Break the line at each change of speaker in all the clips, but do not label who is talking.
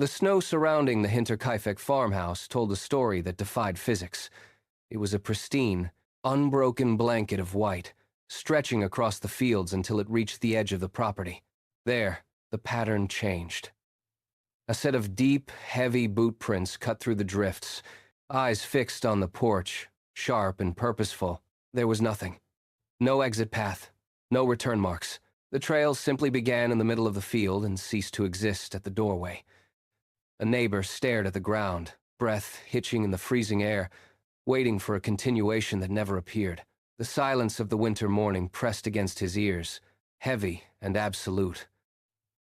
The snow surrounding the Hinterkaifeck farmhouse told a story that defied physics. It was a pristine, unbroken blanket of white, stretching across the fields until it reached the edge of the property. There, the pattern changed. A set of deep, heavy boot prints cut through the drifts, eyes fixed on the porch, sharp and purposeful. There was nothing. No exit path, no return marks. The trail simply began in the middle of the field and ceased to exist at the doorway. A neighbor stared at the ground, breath hitching in the freezing air, waiting for a continuation that never appeared. The silence of the winter morning pressed against his ears, heavy and absolute.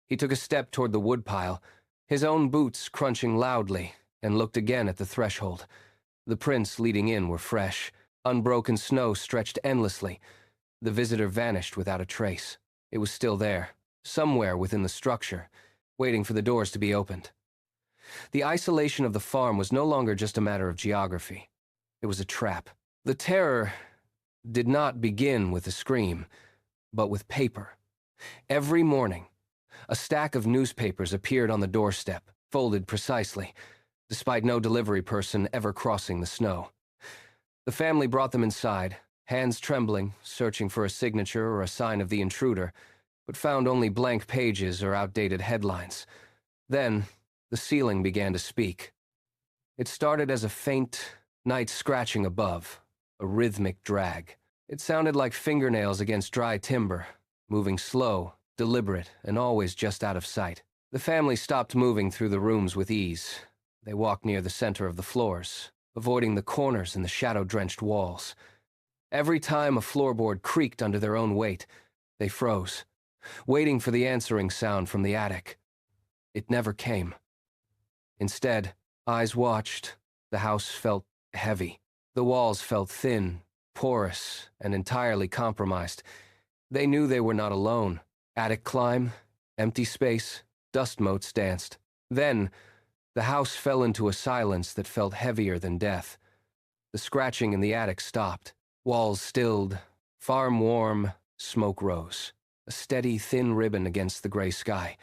He took a step toward the woodpile, his own boots crunching loudly, and looked again at the threshold. The prints leading in were fresh. Unbroken snow stretched endlessly. The visitor vanished without a trace. It was still there, somewhere within the structure, waiting for the doors to be opened. The isolation of the farm was no longer just a matter of geography. It was a trap. The terror did not begin with a scream, but with paper. Every morning, a stack of newspapers appeared on the doorstep, folded precisely, despite no delivery person ever crossing the snow. The family brought them inside, hands trembling, searching for a signature or a sign of the intruder, but found only blank pages or outdated headlines. Then, the ceiling began to speak. It started as a faint night scratching above, a rhythmic drag. It sounded like fingernails against dry timber, moving slow, deliberate, and always just out of sight. The family stopped moving through the rooms with ease. They walked near the center of the floors, avoiding the corners and the shadow-drenched walls. Every time a floorboard creaked under their own weight, they froze, waiting for the answering sound from the attic. It never came. Instead, eyes watched. The house felt heavy. The walls felt thin, porous, and entirely compromised. They knew they were not alone. Attic climb, empty space, dust motes danced. Then, the house fell into a silence that felt heavier than death. The scratching in the attic stopped. Walls stilled. Farm warm, smoke rose. A steady, thin ribbon against the gray sky.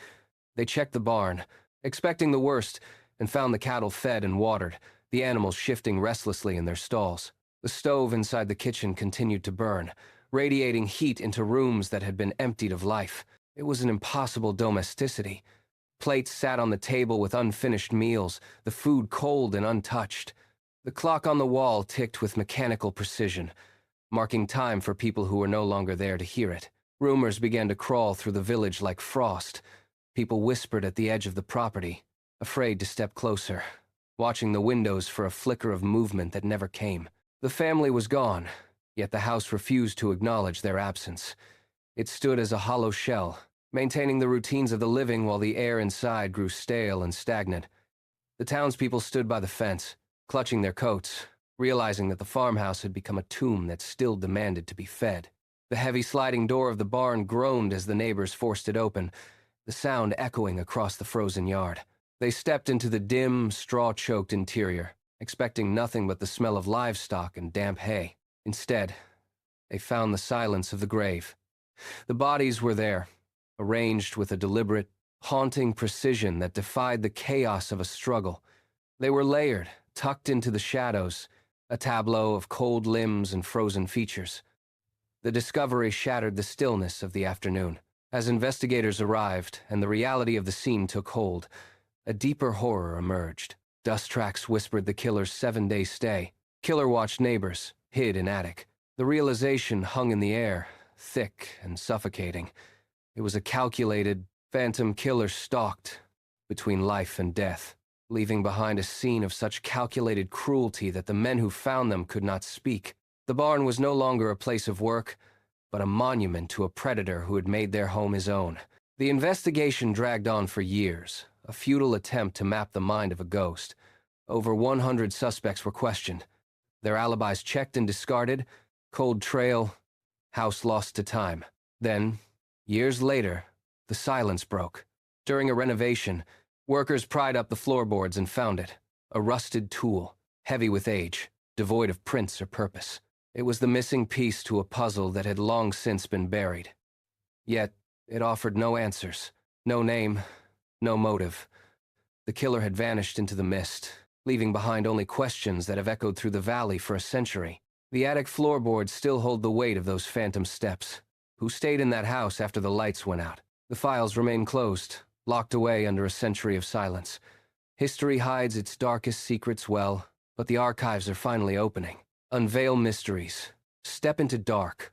They checked the barn, expecting the worst, and found the cattle fed and watered, the animals shifting restlessly in their stalls. The stove inside the kitchen continued to burn, radiating heat into rooms that had been emptied of life. It was an impossible domesticity. Plates sat on the table with unfinished meals, the food cold and untouched. The clock on the wall ticked with mechanical precision, marking time for people who were no longer there to hear it. Rumors began to crawl through the village like frost. People whispered at the edge of the property, afraid to step closer, watching the windows for a flicker of movement that never came. The family was gone, yet the house refused to acknowledge their absence. It stood as a hollow shell, maintaining the routines of the living while the air inside grew stale and stagnant. The townspeople stood by the fence, clutching their coats, realizing that the farmhouse had become a tomb that still demanded to be fed. The heavy sliding door of the barn groaned as the neighbors forced it open, the sound echoing across the frozen yard. They stepped into the dim, straw-choked interior, expecting nothing but the smell of livestock and damp hay. Instead, they found the silence of the grave. The bodies were there, arranged with a deliberate, haunting precision that defied the chaos of a struggle. They were layered, tucked into the shadows, a tableau of cold limbs and frozen features. The discovery shattered the stillness of the afternoon. As investigators arrived and the reality of the scene took hold, a deeper horror emerged. Dust tracks whispered the killer's 7-day stay. Killer watched neighbors, hid in attic. The realization hung in the air, thick and suffocating. It was a calculated, phantom killer stalked between life and death, leaving behind a scene of such calculated cruelty that the men who found them could not speak. The barn was no longer a place of work, but a monument to a predator who had made their home his own. The investigation dragged on for years, a futile attempt to map the mind of a ghost. Over 100 suspects were questioned, their alibis checked and discarded, cold trail, house lost to time. Then, years later, the silence broke. During a renovation, workers pried up the floorboards and found it, a rusted tool, heavy with age, devoid of prints or purpose. It was the missing piece to a puzzle that had long since been buried. Yet, it offered no answers, no name, no motive. The killer had vanished into the mist, leaving behind only questions that have echoed through the valley for a century. The attic floorboards still hold the weight of those phantom steps. Who stayed in that house after the lights went out? The files remain closed, locked away under a century of silence. History hides its darkest secrets well, but the archives are finally opening. Unveil mysteries. Step into dark.